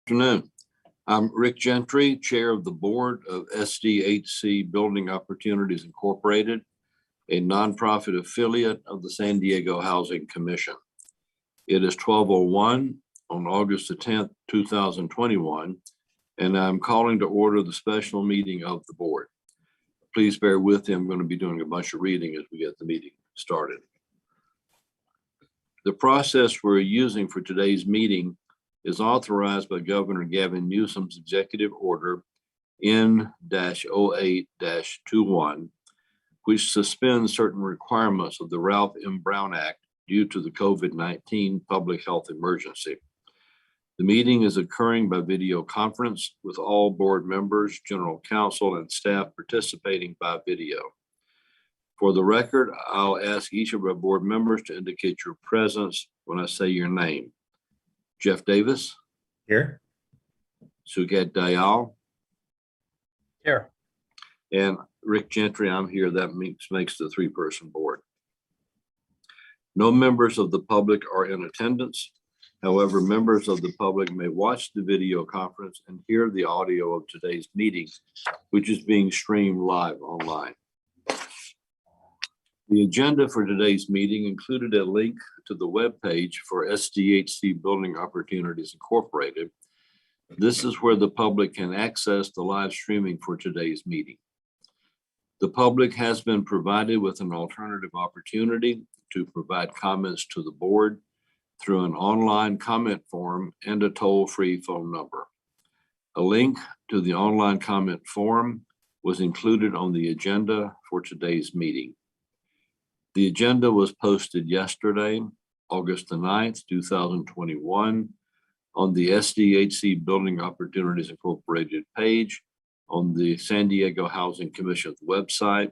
Afternoon. I'm Rick Gentry, Chair of the Board of SDHC Building Opportunities Incorporated, a nonprofit affiliate of the San Diego Housing Commission. It is 12:01 on August the 10th, 2021, and I'm calling to order the special meeting of the board. Please bear with me. I'm going to be doing a bunch of reading as we get the meeting started. The process we're using for today's meeting is authorized by Governor Gavin Newsom's Executive Order N-08-21, which suspends certain requirements of the Ralph M. Brown Act due to the COVID-19 public health emergency. The meeting is occurring by video conference with all board members, general counsel, and staff participating by video. For the record, I'll ask each of our board members to indicate your presence when I say your name. Jeff Davis. Here. Suket Dayal. Here. And Rick Gentry, I'm here. That makes the three-person board. No members of the public are in attendance. However, members of the public may watch the video conference and hear the audio of today's meeting, which is being streamed live online. The agenda for today's meeting included a link to the webpage for SDHC Building Opportunities Incorporated. This is where the public can access the live streaming for today's meeting. The public has been provided with an alternative opportunity to provide comments to the board through an online comment form and a toll-free phone number. A link to the online comment form was included on the agenda for today's meeting. The agenda was posted yesterday, August the 9th, 2021, on the SDHC Building Opportunities Incorporated page on the San Diego Housing Commission's website,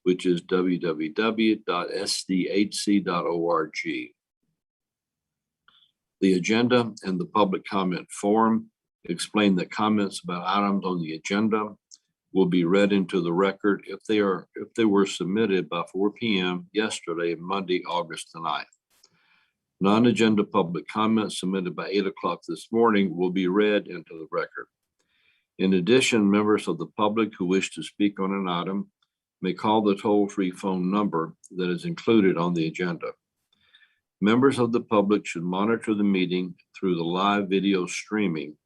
which is www.sdhc.org. The agenda and the public comment form explain that comments about items on the agenda will be read into the record if they were submitted by 4 p.m. yesterday, Monday, August the 9th. Non-agenda public comments submitted by 8 o'clock this morning will be read into the record. In addition, members of the public who wish to speak on an item may call the toll-free phone number that is included on the agenda. Members of the public should monitor the meeting through the live video streaming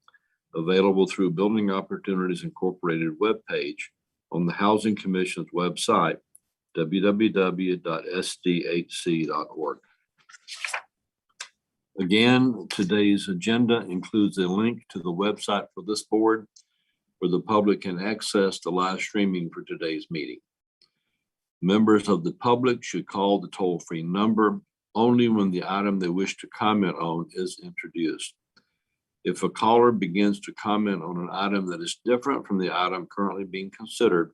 available through Building Opportunities Incorporated webpage on the Housing Commission's website, www.sdhc.org. Again, today's agenda includes a link to the website for this board where the public can access the live streaming for today's meeting. Members of the public should call the toll-free number only when the item they wish to comment on is introduced. If a caller begins to comment on an item that is different from the item currently being considered,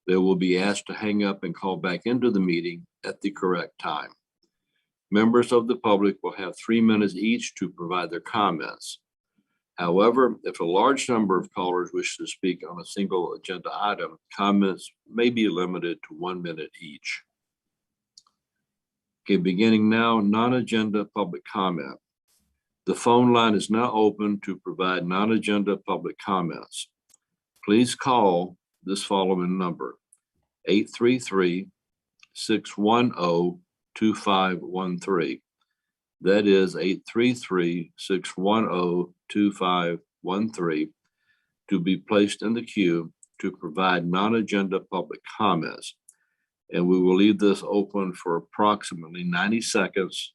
they will be asked to hang up and call back into the meeting at the correct time. Members of the public will have 3 minutes each to provide their comments. However, if a large number of callers wish to speak on a single agenda item, comments may be limited to 1 minute each. Okay, beginning now, non-agenda public comment. The phone line is now open to provide non-agenda public comments. Please call this following number, 833-610-2513. That is 833-610-2513 to be placed in the queue to provide non-agenda public comments. And we will leave this open for approximately 90 seconds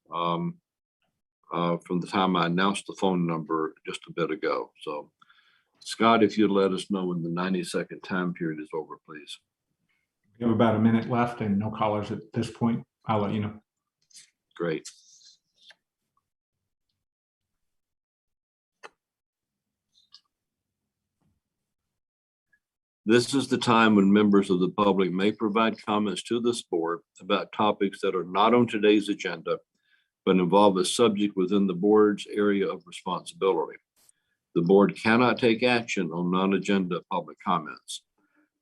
from the time I announced the phone number just a bit ago. So Scott, if you'd let us know when the 90-second time period is over, please. We have about a minute left and no callers at this point. I'll let you know. Great. This is the time when members of the public may provide comments to this board about topics that are not on today's agenda, but involve a subject within the board's area of responsibility. The board cannot take action on non-agenda public comments.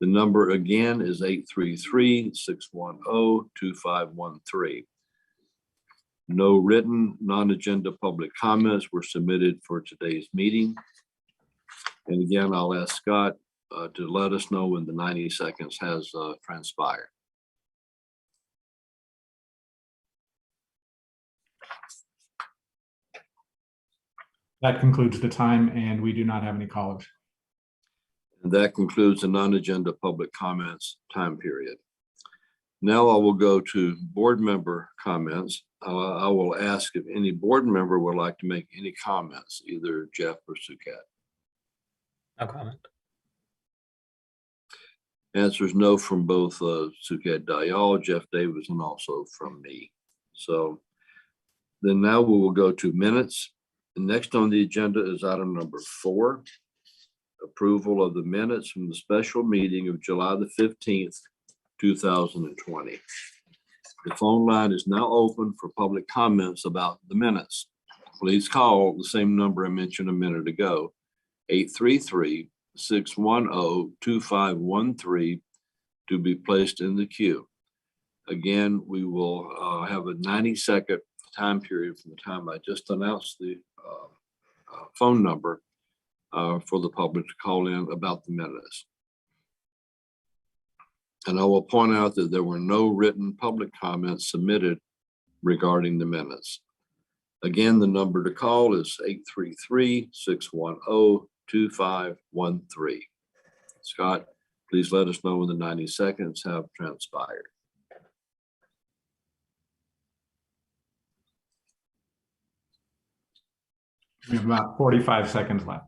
The number again is 833-610-2513. No written non-agenda public comments were submitted for today's meeting. And again, I'll ask Scott to let us know when the 90 seconds has transpired. That concludes the time, and we do not have any callers. And that concludes the non-agenda public comments time period. Now I will go to board member comments. I will ask if any board member would like to make any comments, either Jeff or Sukat. No comment. Answer is no from both Sukat Dayal, Jeff Davis, and also from me. So then now we will go to minutes. And next on the agenda is item number 4, approval of the minutes from the special meeting of July the 15th, 2020. The phone line is now open for public comments about the minutes. Please call the same number I mentioned a minute ago, 833-610-2513, to be placed in the queue. Again, we will have a 90-second time period from the time I just announced the phone number for the public to call in about the minutes. And I will point out that there were no written public comments submitted regarding the minutes. Again, the number to call is 833-610-2513. Scott, please let us know when the 90 seconds have transpired. We have about 45 seconds left.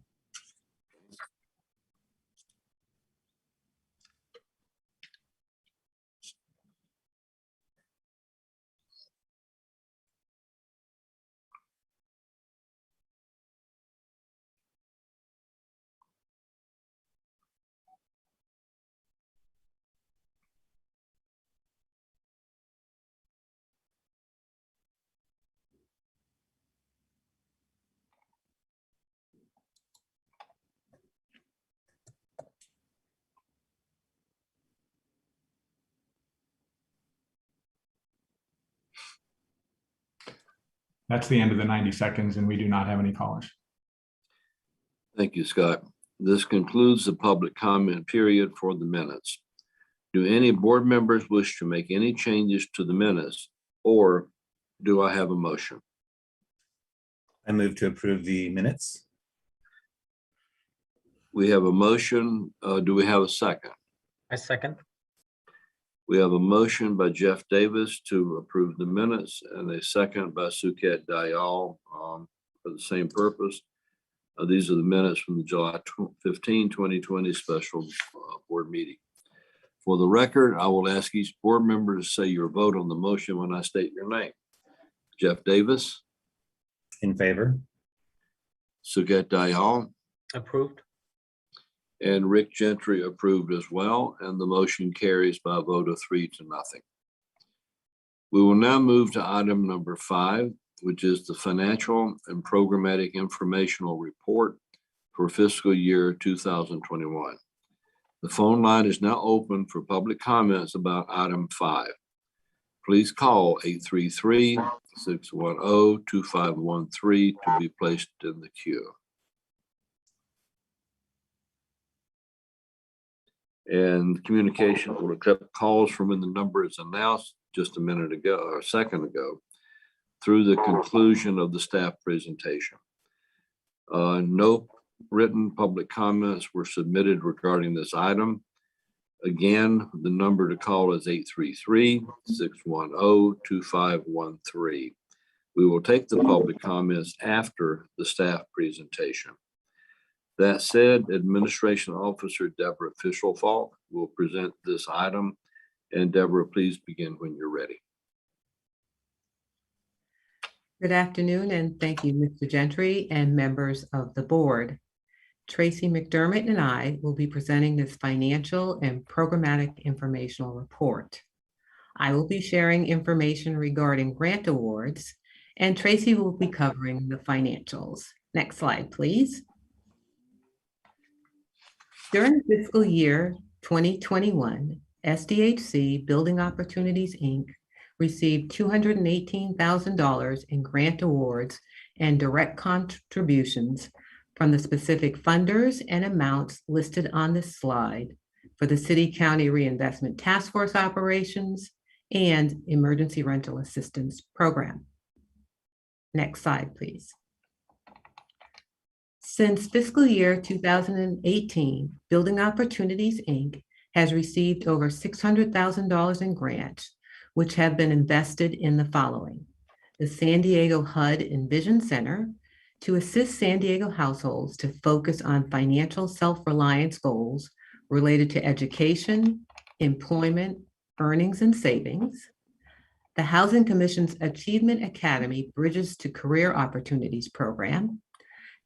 That's the end of the 90 seconds, and we do not have any callers. Thank you, Scott. This concludes the public comment period for the minutes. Do any board members wish to make any changes to the minutes, or do I have a motion? I move to approve the minutes. We have a motion. Do we have a second? I second. We have a motion by Jeff Davis to approve the minutes and a second by Sukat Dayal for the same purpose. These are the minutes from the July 15, 2020 special board meeting. For the record, I will ask each board member to say your vote on the motion when I state your name. Jeff Davis, In favor. Sukat Dayal, Approved. and Rick Gentry approved as well, and the motion carries by a vote of 3-0. We will now move to item number 5, which is the financial and programmatic informational report for fiscal year 2021. The phone line is now open for public comments about item 5. Please call 833-610-2513 to be placed in the queue. And communication will accept calls from when the number is announced just a minute ago or a second ago through the conclusion of the staff presentation. No written public comments were submitted regarding this item. Again, the number to call is 833-610-2513. We will take the public comments after the staff presentation. That said, Administration Officer Deborah Fischel-Falk will present this item. And Deborah, please begin when you're ready. Good afternoon, and thank you, Mr. Gentry and members of the board. Tracy McDermott and I will be presenting this financial and programmatic informational report. I will be sharing information regarding grant awards, and Tracy will be covering the financials. Next slide, please. During fiscal year 2021, SDHC Building Opportunities, Inc. received $218,000 in grant awards and direct contributions from the specific funders and amounts listed on this slide for the City County Reinvestment Task Force operations and Emergency Rental Assistance Program. Next slide, please. Since fiscal year 2018, Building Opportunities, Inc. has received over $600,000 in grants, which have been invested in the following: the San Diego HUD Envision Center to assist San Diego households to focus on financial self-reliance goals related to education, employment, earnings, and savings. The Housing Commission's Achievement Academy Bridges to Career Opportunities program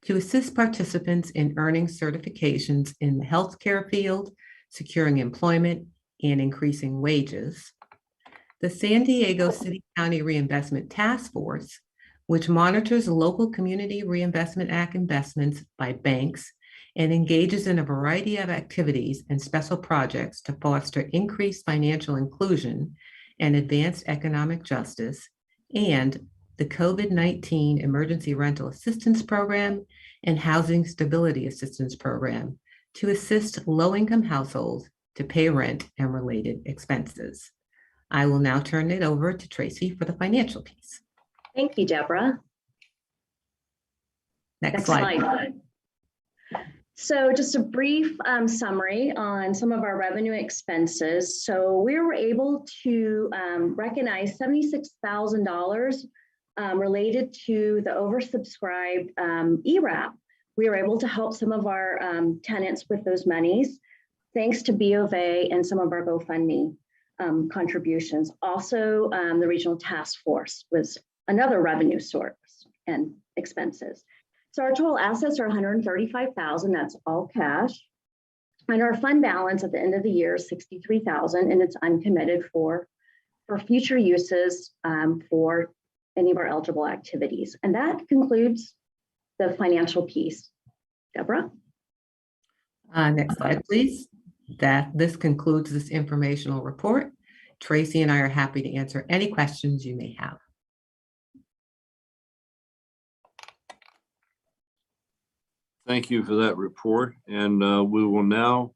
to assist participants in earning certifications in the healthcare field, securing employment, and increasing wages. The San Diego City County Reinvestment Task Force, which monitors local Community Reinvestment Act investments by banks and engages in a variety of activities and special projects to foster increased financial inclusion and advance economic justice, and the COVID-19 Emergency Rental Assistance Program and Housing Stability Assistance Program to assist low-income households to pay rent and related expenses. I will now turn it over to Tracy for the financial piece. Thank you, Deborah. Next slide. So just a brief summary on some of our revenue expenses. So we were able to recognize $76,000 related to the oversubscribed ERAP. We were able to help some of our tenants with those monies, thanks to B of A and some of our GoFundMe contributions. Also, the Regional Task Force was another revenue source and expenses. So our total assets are $135,000, that's all cash. And our fund balance at the end of the year is $63,000, and it's uncommitted for future uses for any of our eligible activities. And that concludes the financial piece. Deborah? Next slide, please. This concludes this informational report. Tracy and I are happy to answer any questions you may have. Thank you for that report. And we will now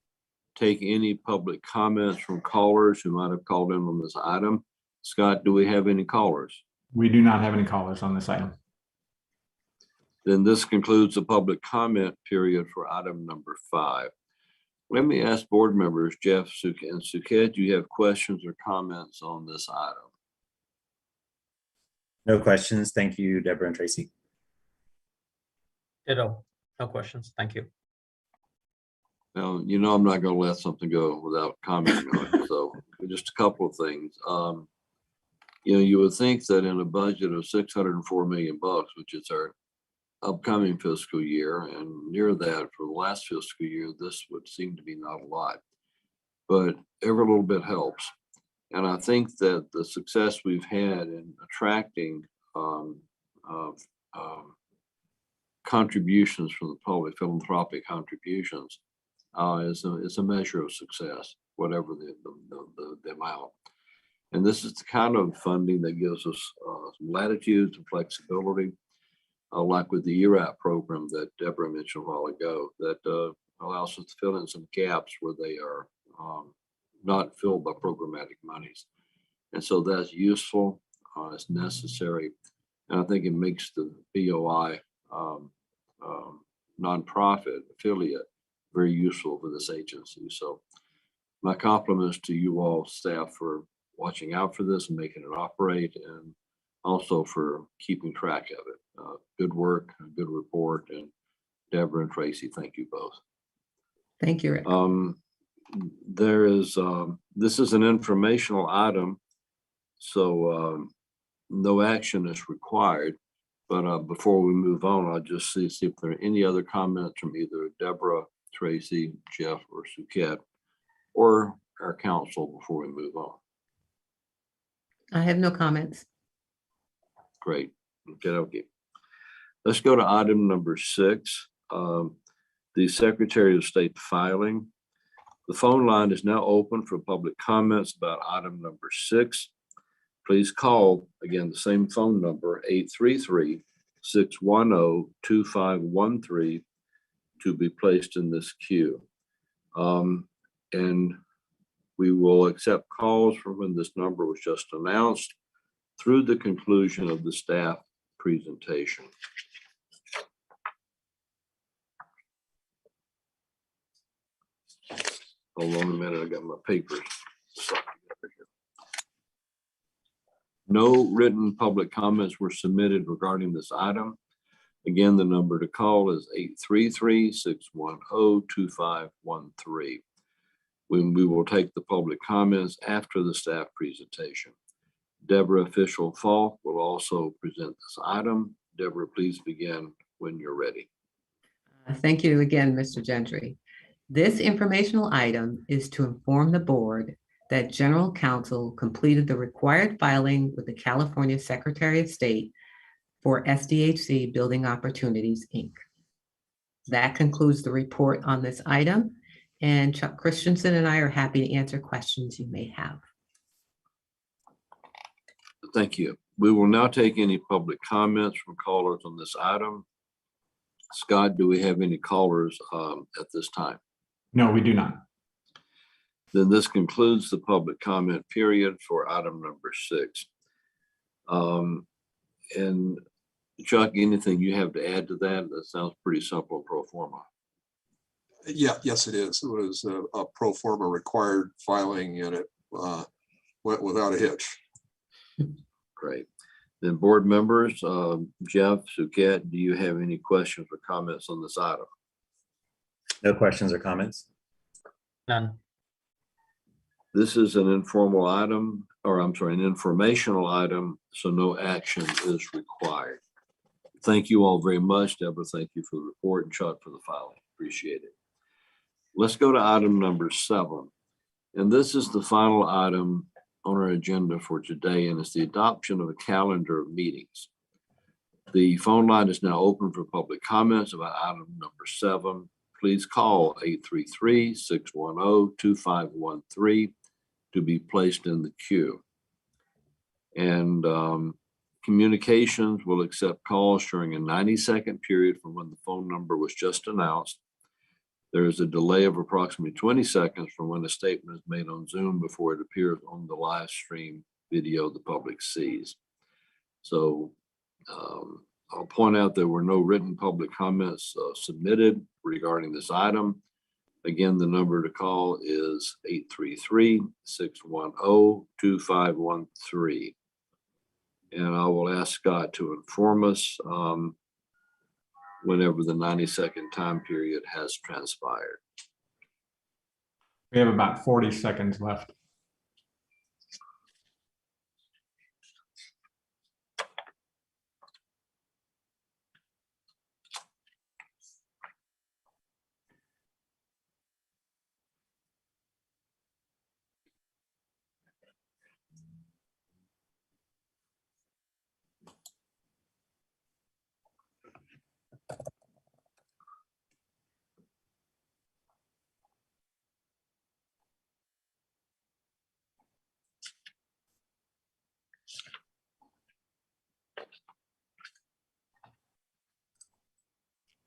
take any public comments from callers who might have called in on this item. Scott, do we have any callers? We do not have any callers on this item. Then this concludes the public comment period for item number 5. Let me ask board members, Jeff and Suket, do you have questions or comments on this item? No questions. Thank you, Deborah and Tracy. Ditto. No questions. Thank you. Now, you know I'm not going to let something go without commenting on it. So just a couple of things. You would think that in a budget of $604 million, which is our upcoming fiscal year, and near that for the last fiscal year, this would seem to be not a lot, but every little bit helps. And I think that the success we've had in attracting contributions from the public, philanthropic contributions, is a measure of success, whatever the amount. And this is the kind of funding that gives us some latitude and flexibility, like with the ERAP program that Deborah mentioned a while ago, that allows us to fill in some gaps where they are not filled by programmatic monies. And so that's useful, it's necessary, and I think it makes the BOI nonprofit affiliate very useful for this agency. So my compliments to you all staff for watching out for this and making it operate, and also for keeping track of it. Good work, a good report, and Deborah and Tracy, thank you both. Thank you, Rick. This is an informational item, so no action is required. But before we move on, I'll just see if there are any other comments from either Deborah, Tracy, Jeff, or Suket, or our council before we move on. I have no comments. Great. Okay. Let's go to item number 6. The Secretary of State filing. The phone line is now open for public comments about item number 6. Please call, again, the same phone number, 833-610-2513, to be placed in this queue. And we will accept calls from when this number was just announced through the conclusion of the staff presentation. Hold on a minute, I got my papers. No written public comments were submitted regarding this item. Again, the number to call is 833-610-2513. We will take the public comments after the staff presentation. Deborah Fishel Falk will also present this item. Deborah, please begin when you're ready. Thank you again, Mr. Gentry. This informational item is to inform the board that General Counsel completed the required filing with the California Secretary of State for SDHC Building Opportunities, Inc. That concludes the report on this item, and Chuck Christensen and I are happy to answer questions you may have. Thank you. We will now take any public comments from callers on this item. Scott, do we have any callers at this time? No, we do not. Then this concludes the public comment period for item number 6. And Chuck, anything you have to add to that? That sounds pretty simple, pro forma. Yeah, yes, it is. It was a pro forma required filing and it went without a hitch. Great. Then board members, Jeff, Suket, do you have any questions or comments on this item? No questions or comments? None. This is an informal item, or I'm sorry, an informational item, so no action is required. Thank you all very much. Deborah, thank you for the report, and Chuck for the filing. Appreciate it. Let's go to item number 7. And this is the final item on our agenda for today, and it's the adoption of a calendar of meetings. The phone line is now open for public comments about item number 7. Please call 833-610-2513 to be placed in the queue. And communications will accept calls during a 90-second period from when the phone number was just announced. There is a delay of approximately 20 seconds from when a statement is made on Zoom before it appears on the live stream video the public sees. So I'll point out there were no written public comments submitted regarding this item. Again, the number to call is 833-610-2513. And I will ask Scott to inform us whenever the 90-second time period has transpired. We have about 40 seconds left.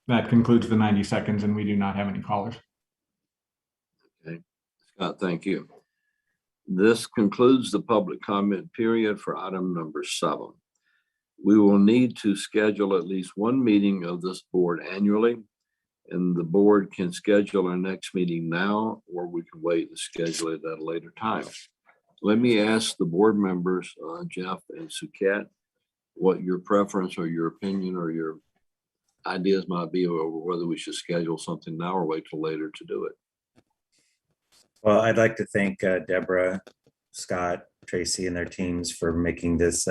That concludes the 90 seconds and we do not have any callers. Okay, Scott, thank you. This concludes the public comment period for item number 7. We will need to schedule at least one meeting of this board annually, and the board can schedule our next meeting now, or we can wait and schedule it at a later time. Let me ask the board members, Jeff and Suket, what your preference or your opinion or your ideas might be over whether we should schedule something now or wait till later to do it. Well, I'd like to thank Deborah, Scott, Tracy, and their teams for making this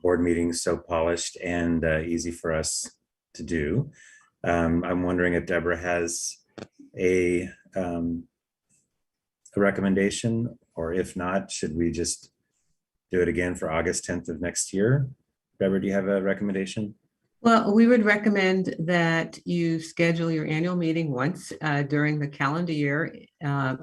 board meeting so polished and easy for us to do. I'm wondering if Deborah has a recommendation, or if not, should we just do it again for August 10th of next year? Deborah, do you have a recommendation? Well, we would recommend that you schedule your annual meeting once during the calendar year,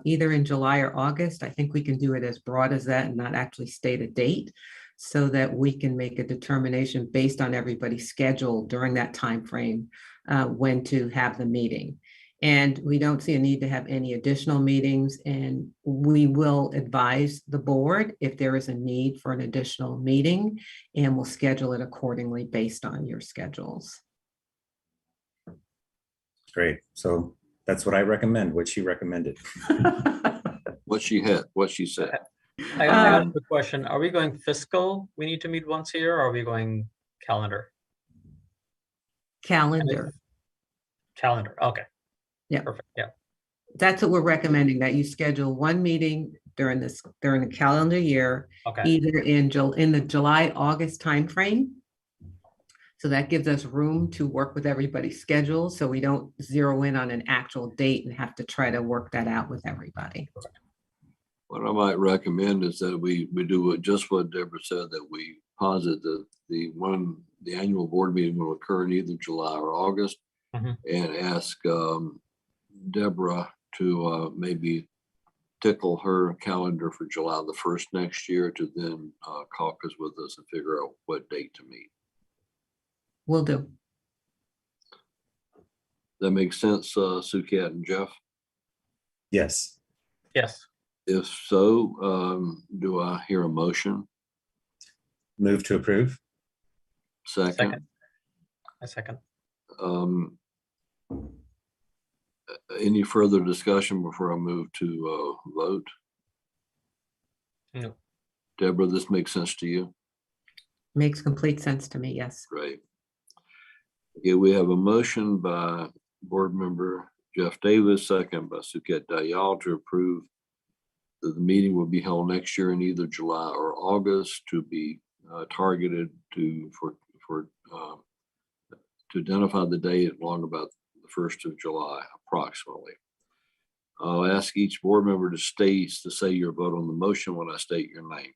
either in July or August. I think we can do it as broad as that and not actually state a date, so that we can make a determination based on everybody's schedule during that time frame when to have the meeting. And we don't see a need to have any additional meetings, and we will advise the board if there is a need for an additional meeting, and we'll schedule it accordingly based on your schedules. Great. So that's what I recommend, what she recommended. What she said. I have a question. Are we going fiscal? We need to meet once a year, or are we going calendar? Calendar. Calendar, okay. Yeah. Perfect, yeah. That's what we're recommending, that you schedule one meeting during the calendar year, Okay, either in the July, August timeframe. So that gives us room to work with everybody's schedule, so we don't zero in on an actual date and have to try to work that out with everybody. What I might recommend is that we do just what Deborah said, that we posit that the annual board meeting will occur in either July or August, Mhm. and ask Deborah to maybe tickle her calendar for July the 1st next year to then caucus with us and figure out what date to meet. Will do. That makes sense, Sukat and Jeff? Yes. yes, If so, do I hear a motion? Move to approve. Second? second. A second. Any further discussion before I move to vote? No. Deborah, this makes sense to you? Makes complete sense to me, yes. Great. Okay, we have a motion by Board Member Jeff Davis, second by Suket Dayal, to approve that the meeting will be held next year in either July or August, to be targeted to identify the date along about the 1st of July, approximately. I'll ask each board member to say your vote on the motion when I state your name.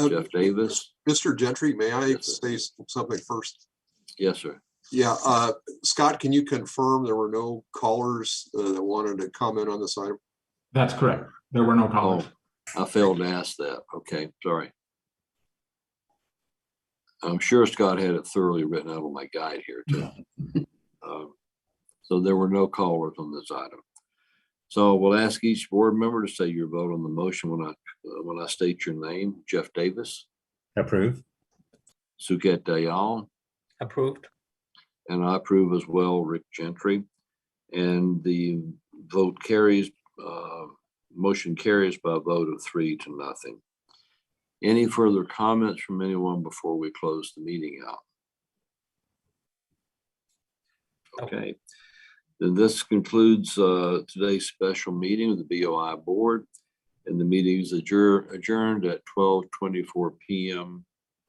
Jeff Davis? Mr. Gentry, may I Yes, sir. say something first? Yes, sir. Yeah, Scott, can you confirm there were no callers that wanted to comment on this item? That's correct. There were no callers. I failed to ask that. Okay, sorry. I'm sure Scott had it thoroughly written out on my guide here too. So there were no callers on this item. So we'll ask each board member to say your vote on the motion when I state your name. Jeff Davis, Approve. Suket Dayal, Approved. and I approve as well, Rick Gentry. And the vote carries, motion carries by a vote of 3-0. Any further comments from anyone before we close the meeting out? Okay, then this concludes today's special meeting of the BOI Board, and the meeting is adjourned at 12:24 p.m.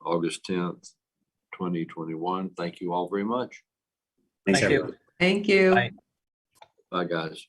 August 10th, 2021. Thank you all very much. Thanks, Thank you. everyone. Thank you. Bye. Bye, guys.